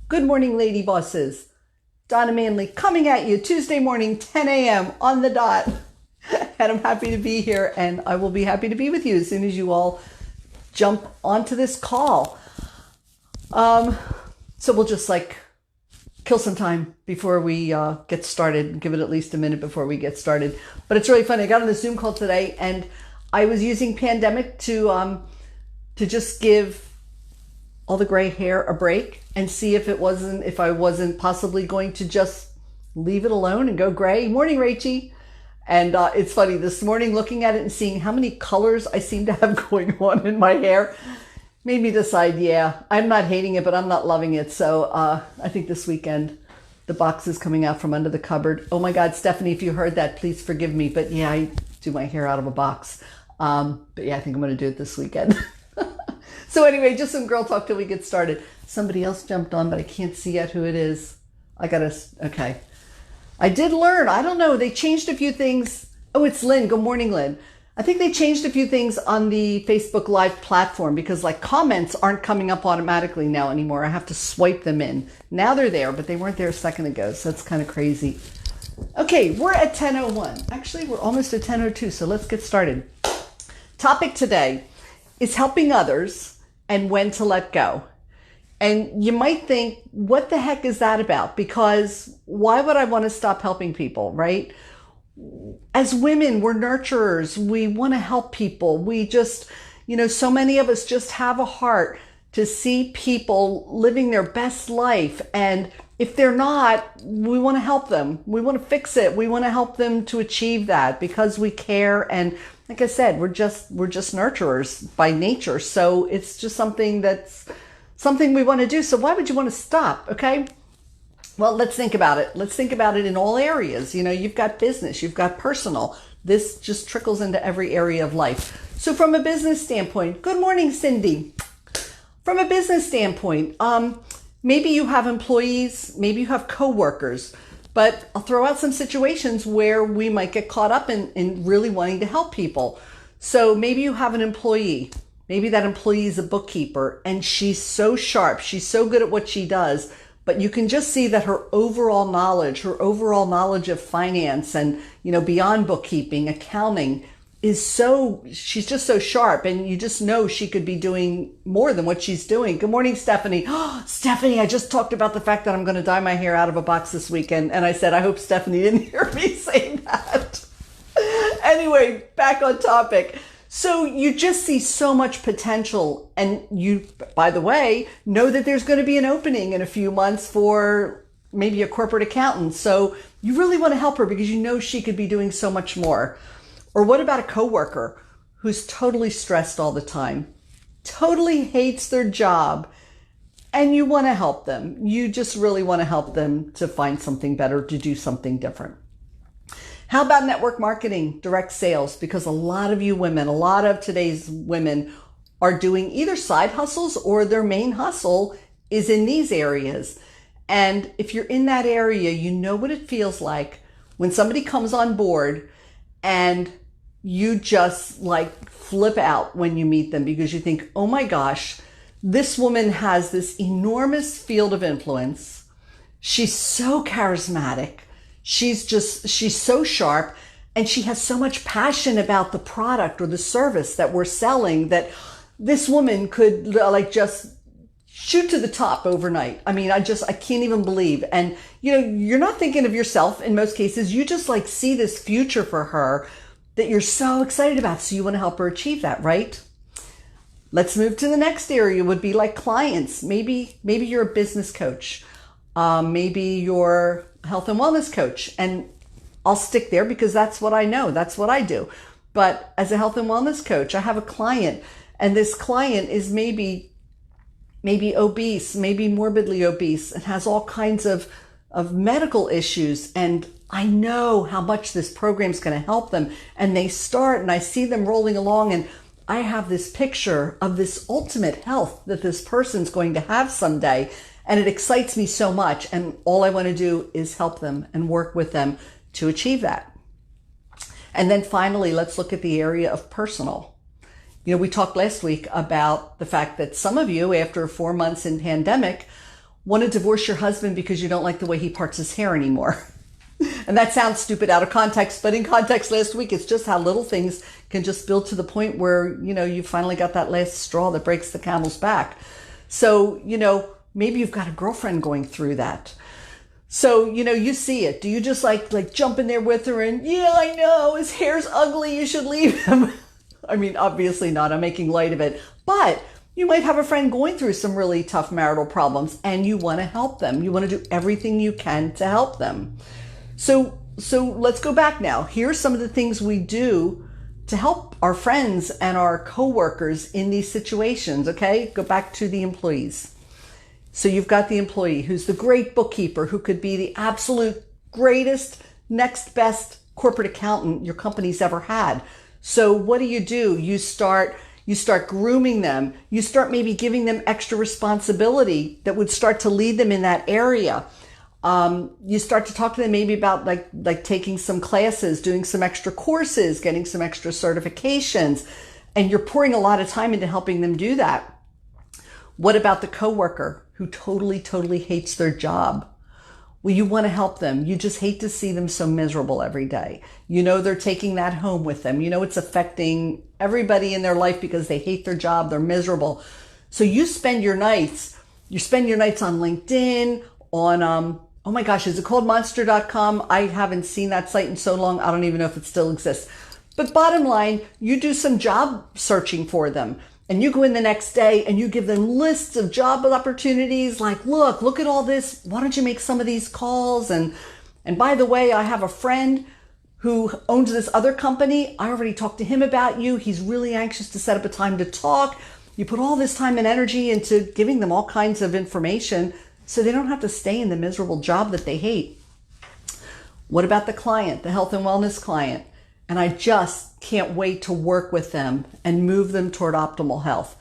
Good morning, lady bosses. Donna Manley coming at you Tuesday morning, 10 a.m. on the dot. And I'm happy to be here, and I will be happy to be with you as soon as you all jump onto this call. So we'll just kill some time before we get started, give it at least a minute before we get started. But it's really funny. I got on the Zoom call today, and I was using pandemic to just give all the gray hair a break and see if I wasn't possibly going to just leave it alone and go gray. Morning, Rachie. And it's funny, this morning looking at it and seeing how many colors I seem to have going on in my hair made me decide, yeah, I'm not hating it, but I'm not loving it. So I think this weekend the box is coming out from under the cupboard. Oh my God, Stephanie, if you heard that, please forgive me. But yeah, I do my hair out of a box. But yeah, I think I'm going to do it this weekend. So anyway, just some girl talk till we get started. Somebody else jumped on, but I can't see yet who it is. Okay. I did learn, I don't know, they changed a few things. Oh, it's Lynn. Good morning, Lynn. I think they changed a few things on the Facebook Live platform because comments aren't coming up automatically now anymore. I have to swipe them in. Now they're there, but they weren't there a second ago, so that's kind of crazy. Okay, we're at 10:01. Actually, we're almost at 10:02, so let's get started. Topic today is helping others and when to let go. And you might think, what the heck is that about? Because why would I want to stop helping people, right? As women, we're nurturers. We want to help people. We just, so many of us just have a heart to see people living their best life. And if they're not, we want to help them. We want to fix it. We want to help them to achieve that because we care. And like I said, we're just nurturers by nature. So it's just something we want to do. So why would you want to stop? Okay. Well, let's think about it. Let's think about it in all areas. You've got business, you've got personal. This just trickles into every area of life. So from a business standpoint, good morning, Cindy. From a business standpoint, maybe you have employees, maybe you have coworkers, but I'll throw out some situations where we might get caught up in really wanting to help people. So maybe you have an employee. Maybe that employee is a bookkeeper and she's so sharp. She's so good at what she does, but you can just see that her overall knowledge of finance and, beyond bookkeeping, accounting she's just so sharp, and you just know she could be doing more than what she's doing. Good morning, Stephanie. Oh, Stephanie, I just talked about the fact that I'm going to dye my hair out of a box this weekend. And I said, I hope Stephanie didn't hear me say that. Anyway, back on topic. So you just see so much potential, and you, by the way, know that there's going to be an opening in a few months for maybe a corporate accountant. So you really want to help her because you know she could be doing so much more. Or what about a coworker who's totally stressed all the time, totally hates their job, and you want to help them? You just really want to help them to find something better, to do something different. How about network marketing, direct sales? Because a lot of you women, a lot of today's women are doing either side hustles or their main hustle is in these areas. And if you're in that area, you know what it feels like when somebody comes on board and you just flip out when you meet them because you think, oh my gosh, this woman has this enormous field of influence. She's so charismatic. She's so sharp, and she has so much passion about the product or the service that we're selling that this woman could just shoot to the top overnight. I mean, I can't even believe. And, you're not thinking of yourself in most cases. You just see this future for her that you're so excited about. So you want to help her achieve that, right? Let's move to the next area would be clients. Maybe you're a business coach. Maybe you're a health and wellness coach. And I'll stick there because that's what I know. That's what I do. But as a health and wellness coach, I have a client, and this client is maybe obese, maybe morbidly obese, and has all kinds of medical issues. And I know how much this program is going to help them. And they start, and I see them rolling along, and I have this picture of this ultimate health that this person's going to have someday. And it excites me so much. And all I want to do is help them and work with them to achieve that. And then finally, let's look at the area of personal. We talked last week about the fact that some of you, after 4 months in pandemic, want to divorce your husband because you don't like the way he parts his hair anymore. And that sounds stupid out of context, but in context last week, it's just how little things can just build to the point where, you finally got that last straw that breaks the camel's back. So, maybe you've got a girlfriend going through that. So, you see it. Do you just like jump in there with her and, yeah, I know his hair's ugly, you should leave him? I mean, obviously not. I'm making light of it. But you might have a friend going through some really tough marital problems and you want to help them. You want to do everything you can to help them. So let's go back now. Here are some of the things we do to help our friends and our coworkers in these situations, okay? Go back to the employees. So you've got the employee who's the great bookkeeper, who could be the absolute greatest, next best corporate accountant your company's ever had. So what do? You start grooming them. You start maybe giving them extra responsibility that would start to lead them in that area. You start to talk to them maybe about like taking some classes, doing some extra courses, getting some extra certifications, and you're pouring a lot of time into helping them do that. What about the coworker who totally hates their job? Well, you want to help them. You just hate to see them so miserable every day. They're taking that home with them. It's affecting everybody in their life because they hate their job. They're miserable. So you spend your nights on LinkedIn, on, oh my gosh, is it called monster.com? I haven't seen that site in so long. I don't even know if it still exists. But bottom line, you do some job searching for them. And you go in the next day and you give them lists of job opportunities like, look at all this. Why don't you make some of these calls? And by the way, I have a friend who owns this other company. I already talked to him about you. He's really anxious to set up a time to talk. You put all this time and energy into giving them all kinds of information so they don't have to stay in the miserable job that they hate. What about the client, the health and wellness client? And I just can't wait to work with them and move them toward optimal health.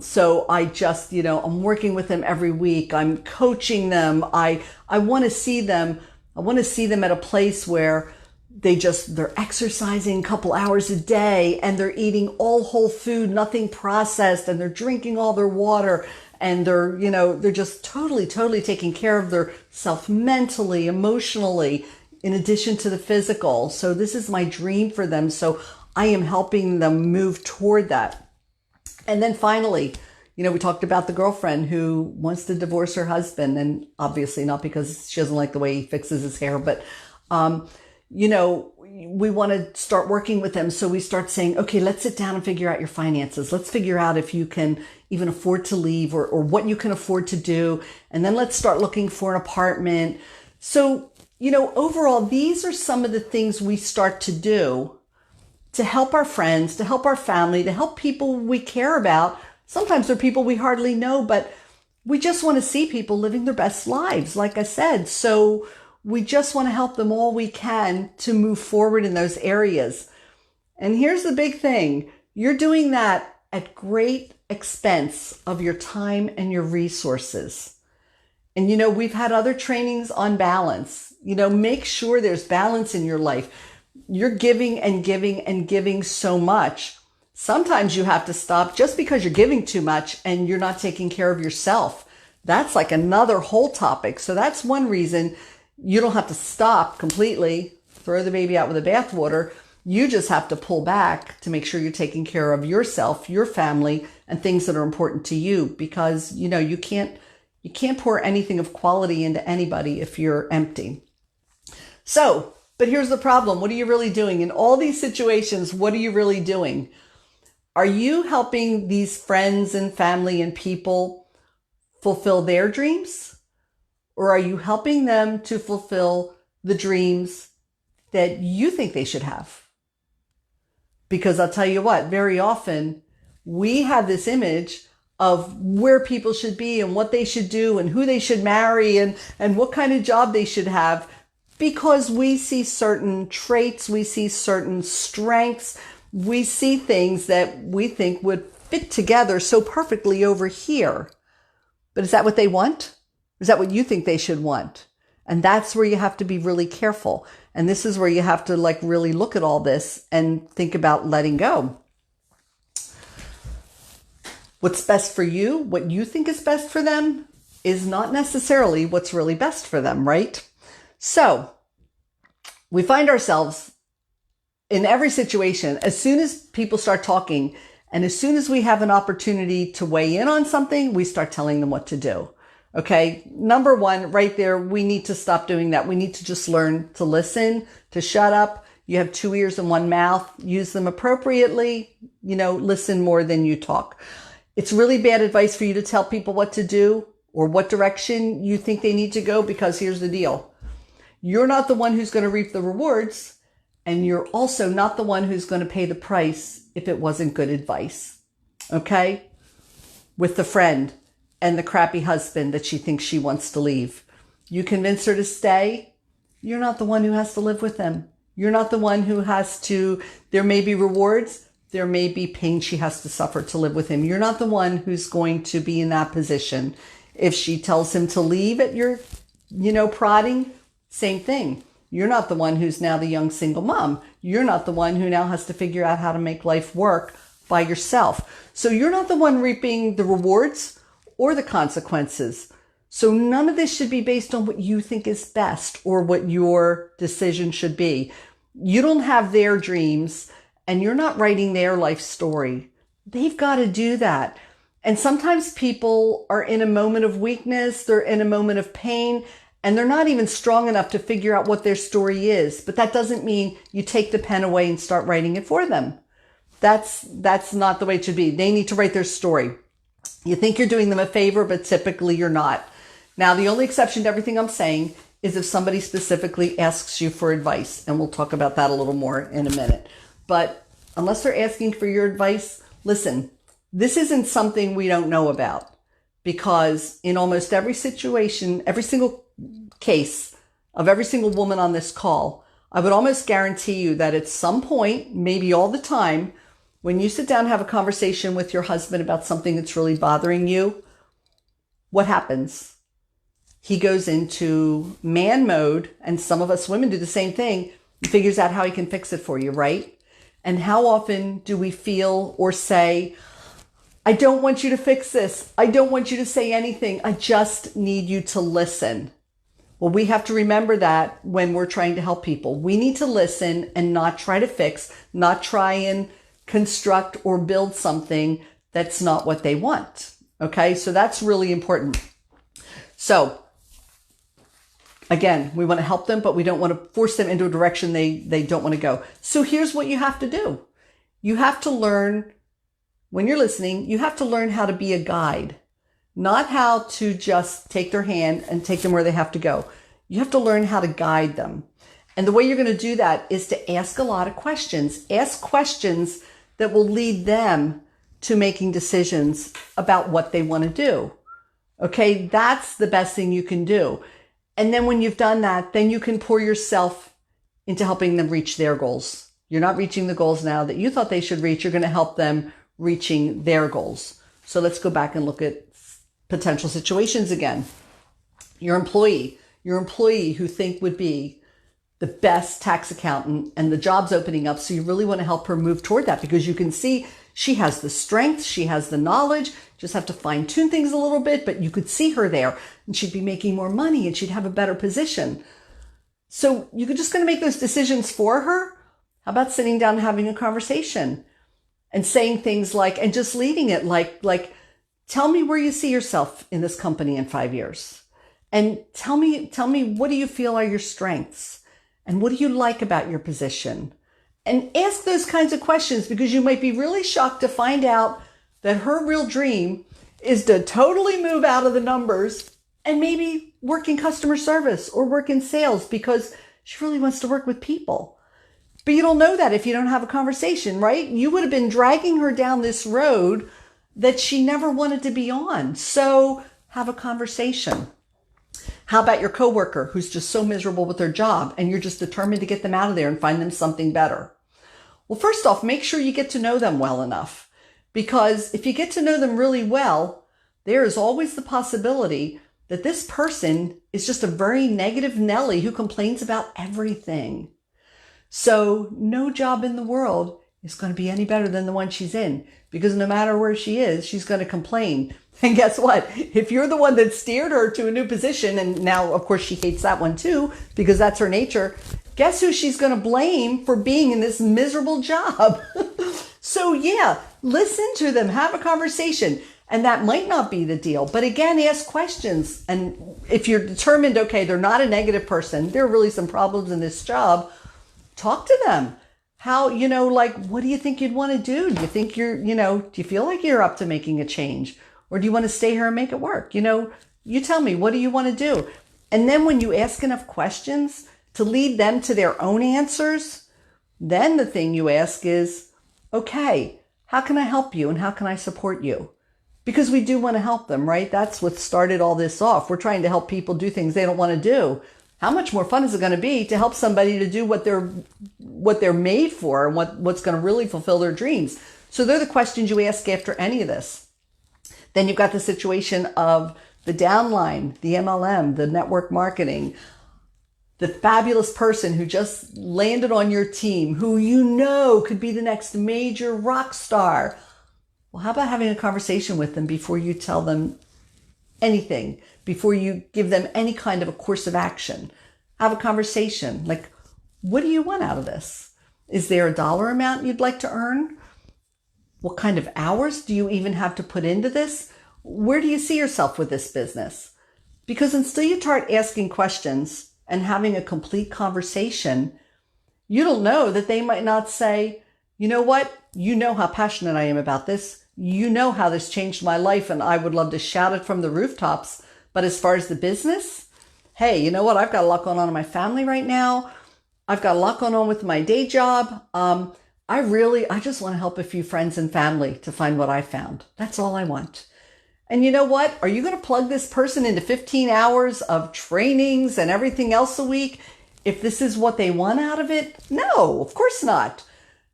So I just, I'm working with them every week. I'm coaching them. I want to see them. I want to see them at a place where they're exercising a couple hours a day and they're eating all whole food, nothing processed, and they're drinking all their water, and they're just totally taking care of their self mentally, emotionally, in addition to the physical. So this is my dream for them. So I am helping them move toward that. And then finally, we talked about the girlfriend who wants to divorce her husband, and obviously not because she doesn't like the way he fixes his hair, but, we want to start working with them. So we start saying, okay, let's sit down and figure out your finances. Let's figure out if you can even afford to leave or what you can afford to do. And then let's start looking for an apartment. So, overall, these are some of the things we start to do to help our friends, to help our family, to help people we care about. Sometimes they're people we hardly know, but we just want to see people living their best lives, like I said. So we just want to help them all we can to move forward in those areas. And here's the big thing. You're doing that at great expense of your time and your resources. And, we've had other trainings on balance. Make sure there's balance in your life. You're giving and giving and giving so much. Sometimes you have to stop just because you're giving too much and you're not taking care of yourself. That's like another whole topic. So that's one reason you don't have to stop completely, throw the baby out with the bathwater. You just have to pull back to make sure you're taking care of yourself, your family, and things that are important to you, because, you can't pour anything of quality into anybody if you're empty. So, but here's the problem. What are you really doing? In all these situations, what are you really doing? Are you helping these friends and family and people fulfill their dreams? Or are you helping them to fulfill the dreams that you think they should have? Because I'll tell you what, very often we have this image of where people should be and what they should do and who they should marry and what kind of job they should have, because we see certain traits, we see certain strengths, we see things that we think would fit together so perfectly over here. But is that what they want? Is that what you think they should want? And that's where you have to be really careful. And this is where you have to really look at all this and think about letting go. What's best for you, what you think is best for them, is not necessarily what's really best for them, right? So we find ourselves in every situation, as soon as people start talking and as soon as we have an opportunity to weigh in on something, we start telling them what to do. Okay. Number one, right there, we need to stop doing that. We need to just learn to listen, to shut up. You have 2 ears and 1 mouth. Use them appropriately. Listen more than you talk. It's really bad advice for you to tell people what to do or what direction you think they need to go, because here's the deal. You're not the one who's going to reap the rewards, and you're also not the one who's going to pay the price if it wasn't good advice. Okay? With the friend and the crappy husband that she thinks she wants to leave. You convince her to stay. You're not the one who has to live with them. You're not the one who has to, there may be rewards, there may be pain she has to suffer to live with him. You're not the one who's going to be in that position. If she tells him to leave at your, prodding, same thing. You're not the one who's now the young single mom. You're not the one who now has to figure out how to make life work by yourself. So you're not the one reaping the rewards or the consequences. So none of this should be based on what you think is best or what your decision should be. You don't have their dreams and you're not writing their life story. They've got to do that. And sometimes people are in a moment of weakness, they're in a moment of pain, and they're not even strong enough to figure out what their story is. But that doesn't mean you take the pen away and start writing it for them. That's not the way it should be. They need to write their story. You think you're doing them a favor, but typically you're not. Now, the only exception to everything I'm saying is if somebody specifically asks you for advice, and we'll talk about that a little more in a minute. But unless they're asking for your advice, listen, this isn't something we don't know about, because in almost every situation, every single case of every single woman on this call, I would almost guarantee you that at some point, maybe all the time, when you sit down and have a conversation with your husband about something that's really bothering you, what happens? He goes into man mode, and some of us women do the same thing. He figures out how he can fix it for you, right? And how often do we feel or say, I don't want you to fix this. I don't want you to say anything. I just need you to listen. Well, we have to remember that when we're trying to help people. We need to listen and not try to fix, not try and construct or build something that's not what they want. Okay, so that's really important. So again, we want to help them, but we don't want to force them into a direction they don't want to go. So here's what you have to do. You have to learn, when you're listening, you have to learn how to be a guide, not how to just take their hand and take them where they have to go. You have to learn how to guide them. And the way you're going to do that is to ask a lot of questions. Ask questions that will lead them to making decisions about what they want to do. Okay, that's the best thing you can do. And then when you've done that, then you can pour yourself into helping them reach their goals. You're not reaching the goals now that you thought they should reach. You're going to help them reaching their goals. So let's go back and look at potential situations again. Your employee who think would be the best tax accountant, and the job's opening up. So you really want to help her move toward that, because you can see she has the strength, she has the knowledge, just have to fine tune things a little bit, but you could see her there and she'd be making more money and she'd have a better position. So you're just going to make those decisions for her. How about sitting down and having a conversation and saying things like, and just leading it like, tell me where you see yourself in this company in 5 years. And tell me, what do you feel are your strengths? And what do you like about your position? And ask those kinds of questions, because you might be really shocked to find out that her real dream is to totally move out of the numbers and maybe work in customer service or work in sales, because she really wants to work with people. But you don't know that if you don't have a conversation, right? You would have been dragging her down this road that she never wanted to be on. So have a conversation. How about your coworker who's just so miserable with their job and you're just determined to get them out of there and find them something better? Well, first off, make sure you get to know them well enough, because if you get to know them really well, there is always the possibility that this person is just a very negative Nelly who complains about everything. So no job in the world is going to be any better than the one she's in, because no matter where she is, she's going to complain. And guess what? If you're the one that steered her to a new position, and now, of course, she hates that one too, because that's her nature, guess who she's going to blame for being in this miserable job? So yeah, listen to them, have a conversation. And that might not be the deal. But again, ask questions. And if you're determined, okay, they're not a negative person, there are really some problems in this job, talk to them. How, like, what do you think you'd want to do? Do you think do you feel like you're up to making a change? Or do you want to stay here and make it work? You tell me, what do you want to do? And then when you ask enough questions to lead them to their own answers, then the thing you ask is, okay, how can I help you and how can I support you? Because we do want to help them, right? That's what started all this off. We're trying to help people do things they don't want to do. How much more fun is it going to be to help somebody to do what they're made for and what's going to really fulfill their dreams? So they're the questions you ask after any of this. Then you've got the situation of the downline, the MLM, the network marketing, the fabulous person who just landed on your team, who could be the next major rock star. Well, how about having a conversation with them before you tell them anything, before you give them any kind of a course of action? Have a conversation. Like, what do you want out of this? Is there a dollar amount you'd like to earn? What kind of hours do you even have to put into this? Where do you see yourself with this business? Because until you start asking questions and having a complete conversation, you don't know that they might not say, you know what? You know how passionate I am about this. You know how this changed my life and I would love to shout it from the rooftops. But as far as the business, hey, you know what? I've got a lot going on in my family right now. I've got a lot going on with my day job. I just want to help a few friends and family to find what I found. That's all I want. And you know what? Are you going to plug this person into 15 hours of trainings and everything else a week if this is what they want out of it? No, of course not.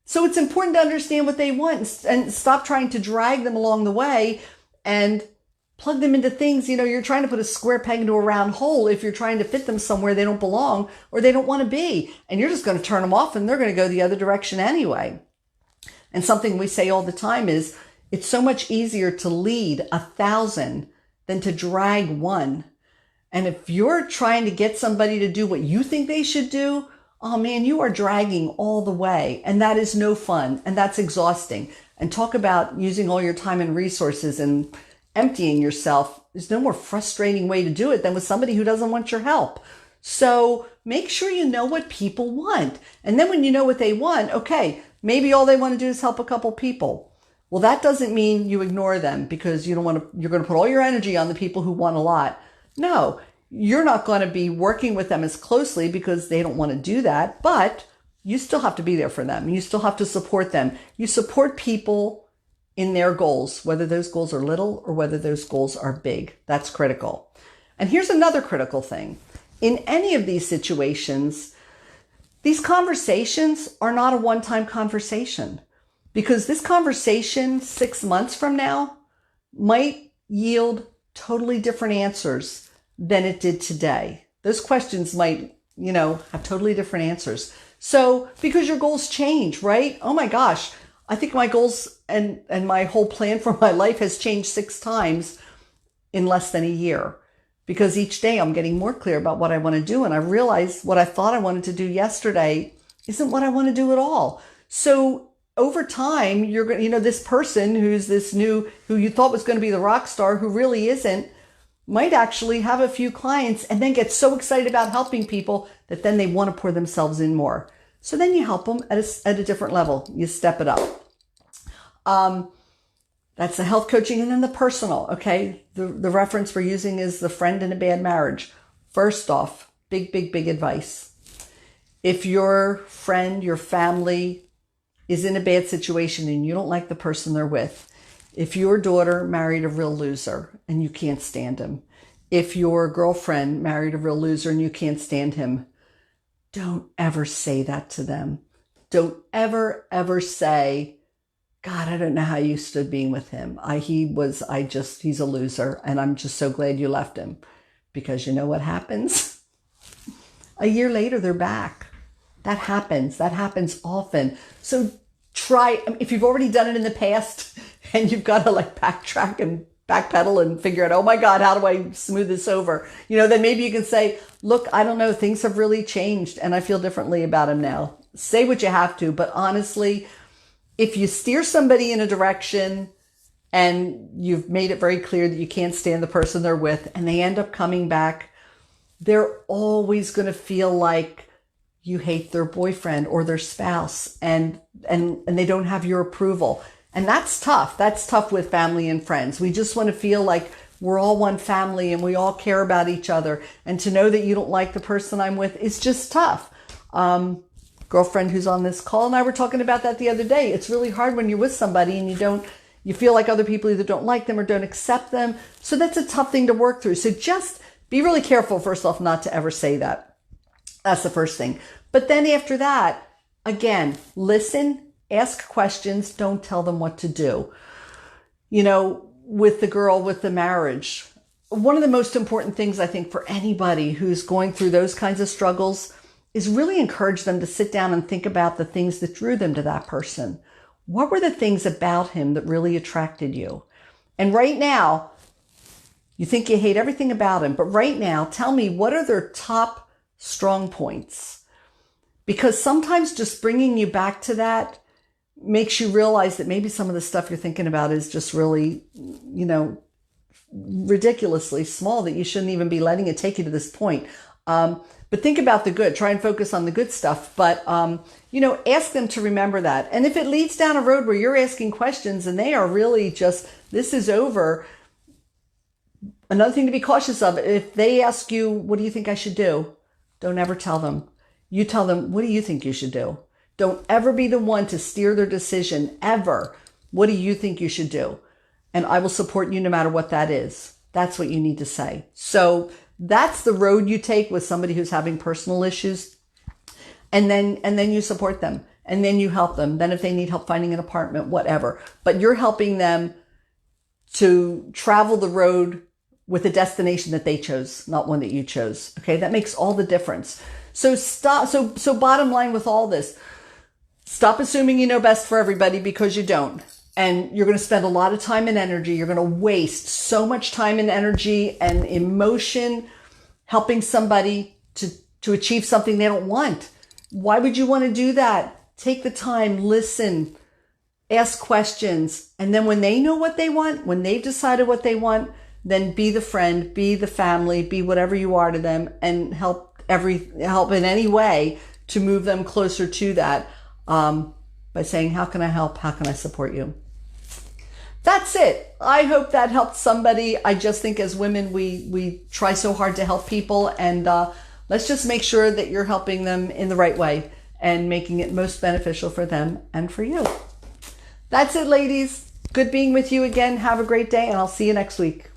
So it's important to understand what they want and stop trying to drag them along the way and plug them into things. You're trying to put a square peg into a round hole if you're trying to fit them somewhere they don't belong or they don't want to be. And you're just going to turn them off and they're going to go the other direction anyway. And something we say all the time is it's so much easier to lead 1,000 than to drag one. And if you're trying to get somebody to do what you think they should do, oh man, you are dragging all the way. And that is no fun. And that's exhausting. And talk about using all your time and resources and emptying yourself. There's no more frustrating way to do it than with somebody who doesn't want your help. So make sure you know what people want. And then when you know what they want, okay, maybe all they want to do is help a couple people. Well, that doesn't mean you ignore them because you're going to put all your energy on the people who want a lot. No, you're not going to be working with them as closely because they don't want to do that, but you still have to be there for them. You still have to support them. You support people in their goals, whether those goals are little or whether those goals are big. That's critical. And here's another critical thing. In any of these situations, these conversations are not a one-time conversation because this conversation 6 months from now might yield totally different answers than it did today. Those questions might, have totally different answers. So because your goals change, right? Oh my gosh, I think my goals and my whole plan for my life has changed 6 times in less than a year because each day I'm getting more clear about what I want to do. And I realize what I thought I wanted to do yesterday isn't what I want to do at all. So over time, you're going to, this person who's who you thought was going to be the rock star, who really isn't, might actually have a few clients and then get so excited about helping people that then they want to pour themselves in more. So then you help them at a different level. You step it up. That's the health coaching and then the personal. Okay. The reference we're using is the friend in a bad marriage. First off, big advice. If your friend, your family is in a bad situation and you don't like the person they're with, if your daughter married a real loser and you can't stand him, if your girlfriend married a real loser and you can't stand him, don't ever say that to them. Don't ever say, God, I don't know how you stood being with him. He's a loser and I'm just so glad you left him. Because you know what happens? A year later, they're back. That happens often. So try, if you've already done it in the past and you've got to like backtrack and backpedal and figure out, oh my God, how do I smooth this over? Then maybe you can say, look, I don't know, things have really changed and I feel differently about him now. Say what you have to, but honestly, if you steer somebody in a direction and you've made it very clear that you can't stand the person they're with and they end up coming back, they're always going to feel like you hate their boyfriend or their spouse and they don't have your approval. And that's tough. That's tough with family and friends. We just want to feel like we're all one family and we all care about each other. And to know that you don't like the person I'm with is just tough. Girlfriend who's on this call and I were talking about that the other day. It's really hard when you're with somebody and you feel like other people either don't like them or don't accept them. So that's a tough thing to work through. So just be really careful, first off, not to ever say that. That's the first thing. But then after that, again, listen, ask questions, don't tell them what to do. With the girl with the marriage, one of the most important things I think for anybody who's going through those kinds of struggles is really encourage them to sit down and think about the things that drew them to that person. What were the things about him that really attracted you? And right now, you think you hate everything about him, but right now, tell me, what are their top strong points? Because sometimes just bringing you back to that makes you realize that maybe some of the stuff you're thinking about is just really, ridiculously small, that you shouldn't even be letting it take you to this point. But think about the good. Try and focus on the good stuff. But, ask them to remember that. And if it leads down a road where you're asking questions and they are really just, this is over. Another thing to be cautious of, if they ask you, what do you think I should do? Don't ever tell them. You tell them, what do you think you should do? Don't ever be the one to steer their decision, ever. What do you think you should do? And I will support you no matter what that is. That's what you need to say. So that's the road you take with somebody who's having personal issues. And then you support them. And then you help them. Then if they need help finding an apartment, whatever. But you're helping them to travel the road with a destination that they chose, not one that you chose. Okay, that makes all the difference. So bottom line with all this, stop assuming you know best for everybody, because you don't. And you're going to spend a lot of time and energy. You're going to waste so much time and energy and emotion helping somebody to achieve something they don't want. Why would you want to do that? Take the time, listen, ask questions. And then when they know what they want, when they've decided what they want, then be the friend, be the family, be whatever you are to them, and help in any way to move them closer to that, by saying, how can I help? How can I support you? That's it. I hope that helped somebody. I just think as women, we try so hard to help people, and let's just make sure that you're helping them in the right way and making it most beneficial for them and for you. That's it, ladies. Good being with you again. Have a great day, and I'll see you next week.